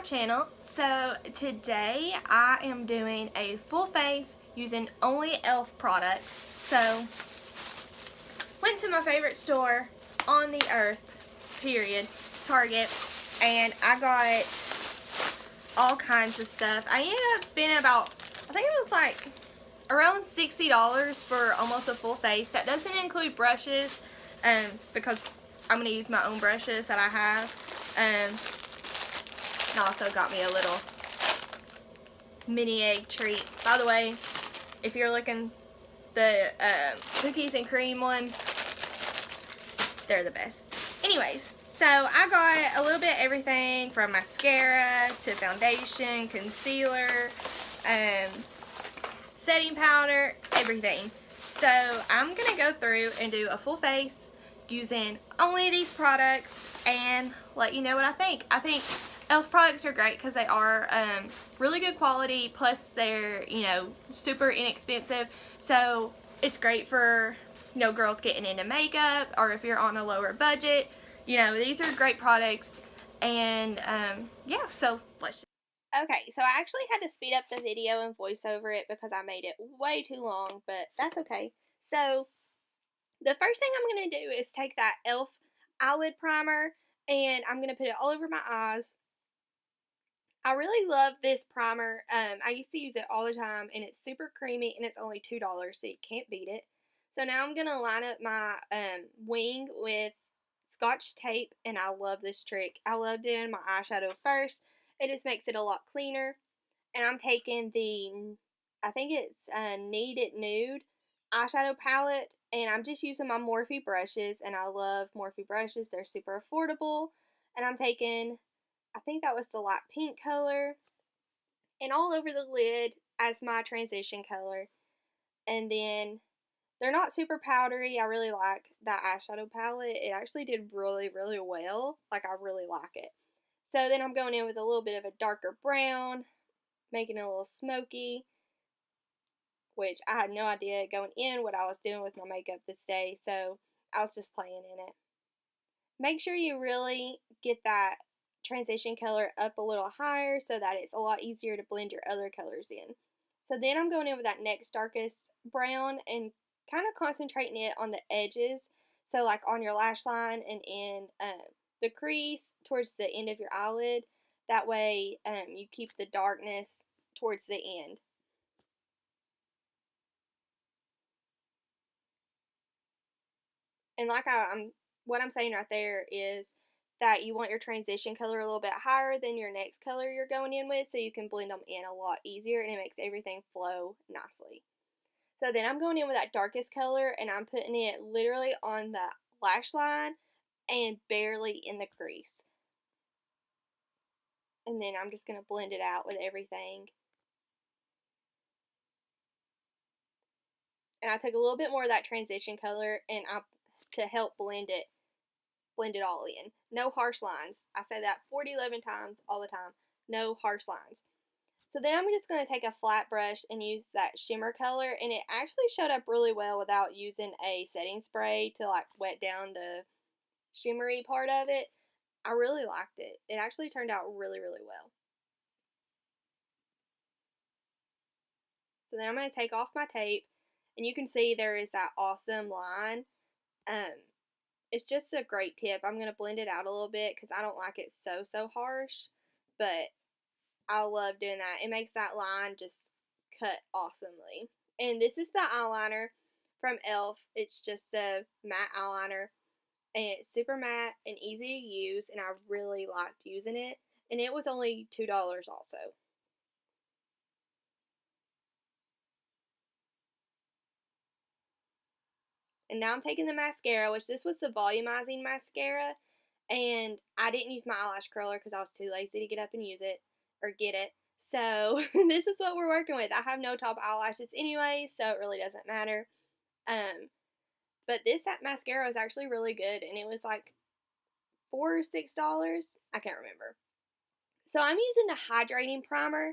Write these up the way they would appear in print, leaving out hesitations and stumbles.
channel. So today I am doing a full face using only E.L.F products. So went to my favorite store on the earth, period, Target, and I got all kinds of stuff. I ended up spending about, I think it was like around $60 for almost a full face. That doesn't include brushes, because I'm going to use my own brushes that I have. And also got me a little mini egg treat. By the way, if you're looking, the cookies and cream one, they're the best. Anyways, so I got a little bit of everything from mascara to foundation, concealer, setting powder, everything. So I'm gonna go through and do a full face using only these products and let you know what I think. I think E.L.F products are great because they are really good quality, plus they're, you know, super inexpensive. So it's great for, you know, girls getting into makeup, or if you're on a lower budget. You know, these are great products. And yeah, so let's just. Okay, so I actually had to speed up the video and voice over it because I made it way too long, but that's okay. So the first thing I'm going to do is take that E.L.F eyelid primer, and I'm going to put it all over my eyes. I really love this primer. I used to use it all the time, and it's super creamy, and it's only $2, so you can't beat it. So now I'm going to line up my wing with Scotch tape, and I love this trick. I love doing my eyeshadow first. It just makes it a lot cleaner. And I'm taking the, I think it's Need It Nude eyeshadow palette, and I'm just using my Morphe brushes, and I love Morphe brushes. They're super affordable. And I'm taking, I think that was the light pink color, and all over the lid as my transition color. And then they're not super powdery. I really like that eyeshadow palette. It actually did really, really well. Like, I really like it. So then I'm going in with a little bit of a darker brown, making it a little smoky, which I had no idea going in what I was doing with my makeup this day, so I was just playing in it. Make sure you really get that transition color up a little higher so that it's a lot easier to blend your other colors in. So then I'm going in with that next darkest brown and kind of concentrating it on the edges, so like on your lash line and in the crease towards the end of your eyelid. That way you keep the darkness towards the end. And like what I'm saying right there is that you want your transition color a little bit higher than your next color you're going in with, so you can blend them in a lot easier, and it makes everything flow nicely. So then I'm going in with that darkest color, and I'm putting it literally on the lash line and barely in the crease. And then I'm just going to blend it out with everything. And I took a little bit more of that transition color and to help blend it all in. No harsh lines. I say that 11 times all the time. No harsh lines. So then I'm just going to take a flat brush and use that shimmer color, and it actually showed up really well without using a setting spray to like wet down the shimmery part of it. I really liked it. It actually turned out really, really well. So then I'm going to take off my tape, and you can see there is that awesome line. It's just a great tip. I'm going to blend it out a little bit because I don't like it so harsh, but I love doing that. It makes that line just cut awesomely. And this is the eyeliner from E.L.F. It's just a matte eyeliner, and it's super matte and easy to use, and I really liked using it. And it was only $2 also. And now I'm taking the mascara, which this was the volumizing mascara, and I didn't use my eyelash curler because I was too lazy to get up and use it, or get it. So this is what we're working with. I have no top eyelashes anyway, so it really doesn't matter. But this mascara is actually really good, and it was like $4 or $6. I can't remember. So I'm using the hydrating primer,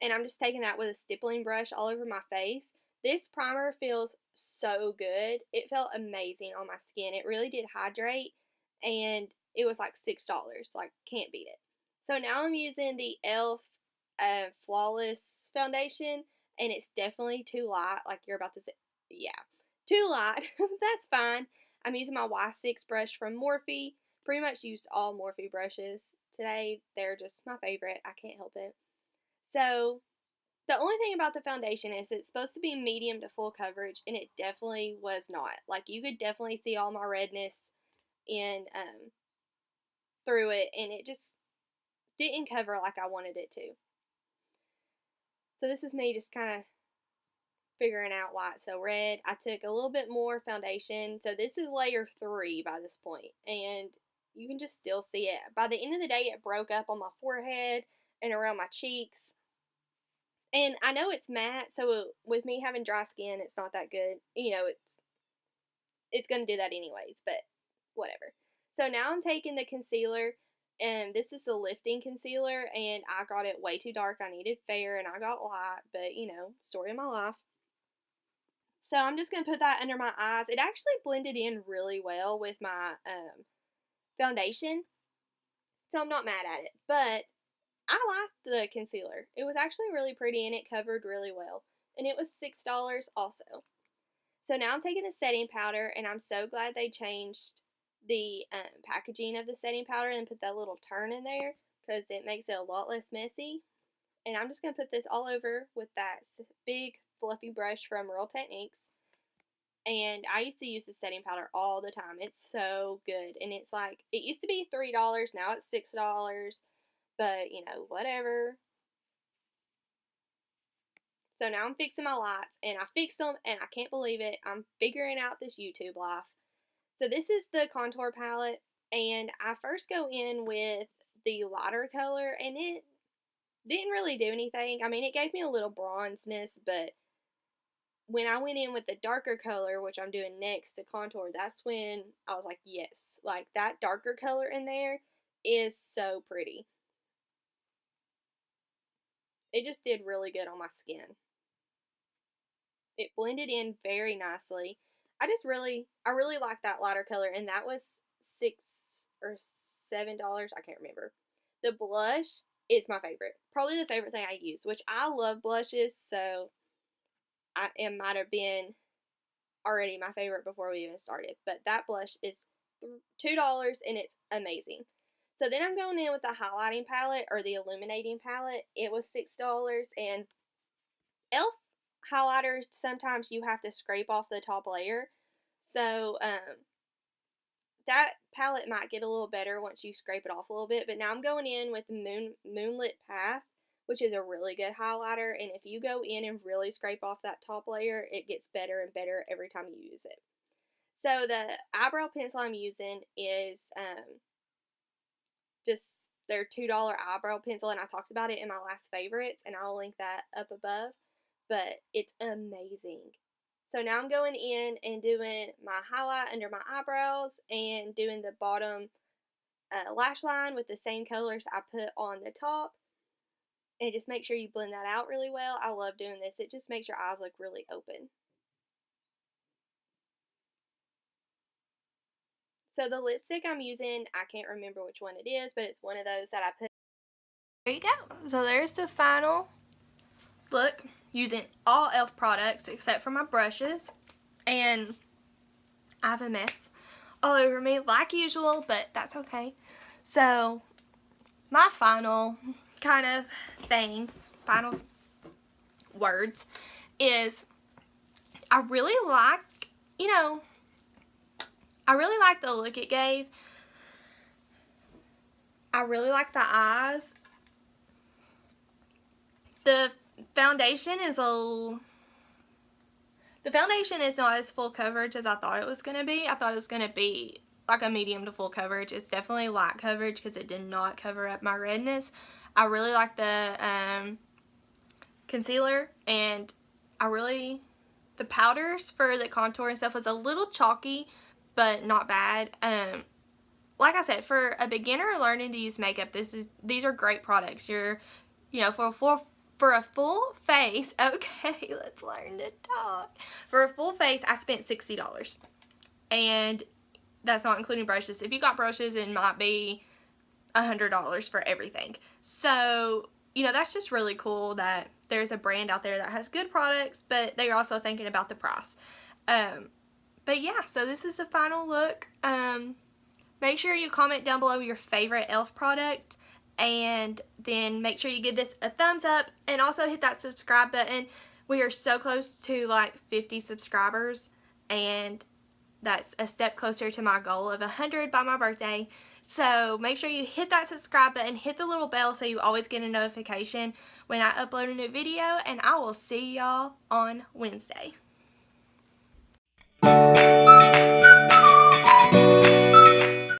and I'm just taking that with a stippling brush all over my face. This primer feels so good. It felt amazing on my skin. It really did hydrate, and it was like $6. Like, can't beat it. So now I'm using the E.L.F. Flawless Foundation, and it's definitely too light, like you're about to say. Yeah, too light. That's fine. I'm using my Y6 brush from Morphe. Pretty much used all Morphe brushes today. They're just my favorite. I can't help it. So the only thing about the foundation is it's supposed to be medium to full coverage, and it definitely was not. Like, you could definitely see all my redness in through it, and it just didn't cover like I wanted it to. So this is me just kind of figuring out why it's so red. I took a little bit more foundation. So this is layer 3 by this point, and you can just still see it. By the end of the day, it broke up on my forehead and around my cheeks. And I know it's matte, so with me having dry skin, it's not that good. You know, it's going to do that anyways, but whatever. So now I'm taking the concealer, and this is the lifting concealer, and I got it way too dark. I needed fair, and I got light, but, you know, story of my life. So I'm just going to put that under my eyes. It actually blended in really well with my foundation, so I'm not mad at it. But I liked the concealer. It was actually really pretty, and it covered really well. And it was $6 also. So now I'm taking the setting powder, and I'm so glad they changed the packaging of the setting powder and put that little turn in there, because it makes it a lot less messy. And I'm just going to put this all over with that big fluffy brush from Real Techniques. And I used to use the setting powder all the time. It's so good. And it's like, it used to be $3, now it's $6. But, you know, whatever. So now I'm fixing my lights, and I fixed them, and I can't believe it. I'm figuring out this YouTube life. So this is the contour palette, and I first go in with the lighter color, and it didn't really do anything. I mean, it gave me a little bronzeness, but when I went in with the darker color, which I'm doing next to contour, that's when I was like, yes, like that darker color in there is so pretty. It just did really good on my skin. It blended in very nicely. I really like that lighter color, and that was $6 or $7. I can't remember. The blush is my favorite. Probably the favorite thing I use, which I love blushes, so it might have been already my favorite before we even started. But that blush is $2, and it's amazing. So then I'm going in with the highlighting palette, or the illuminating palette. It was $6, and E.L.F. highlighters, sometimes you have to scrape off the top layer. So that palette might get a little better once you scrape it off a little bit. But now I'm going in with Moonlit Path, which is a really good highlighter. And if you go in and really scrape off that top layer, it gets better and better every time you use it. So the eyebrow pencil I'm using is just their $2 eyebrow pencil, and I talked about it in my last favorites, and I'll link that up above. But it's amazing. So now I'm going in and doing my highlight under my eyebrows and doing the bottom lash line with the same colors I put on the top. And just make sure you blend that out really well. I love doing this. It just makes your eyes look really open. So the lipstick I'm using, I can't remember which one it is, but it's one of those that I put. There you go. So there's the final look using all E.L.F. products except for my brushes. And I have a mess all over me like usual, but that's okay. So my final kind of thing, final words, is I really like, I really like the look it gave. I really like the eyes. The foundation is not as full coverage as I thought it was going to be. I thought it was going to be like a medium to full coverage. It's definitely light coverage because it did not cover up my redness. I really like the concealer, and the powders for the contour and stuff was a little chalky, but not bad. Like I said, for a beginner learning to use makeup, these are great products. For a full face, okay, let's learn to talk. For a full face, I spent $60, and that's not including brushes. If you got brushes, it might be $100 for everything. So, you know, that's just really cool that there's a brand out there that has good products, but they're also thinking about the price. But yeah, so this is the final look. Make sure you comment down below your favorite E.L.F. product, and then make sure you give this a thumbs up, and also hit that subscribe button. We are so close to like 50 subscribers, and that's a step closer to my goal of 100 by my birthday. So make sure you hit that subscribe button, hit the little bell so you always get a notification when I upload a new video, and I will see y'all on Wednesday.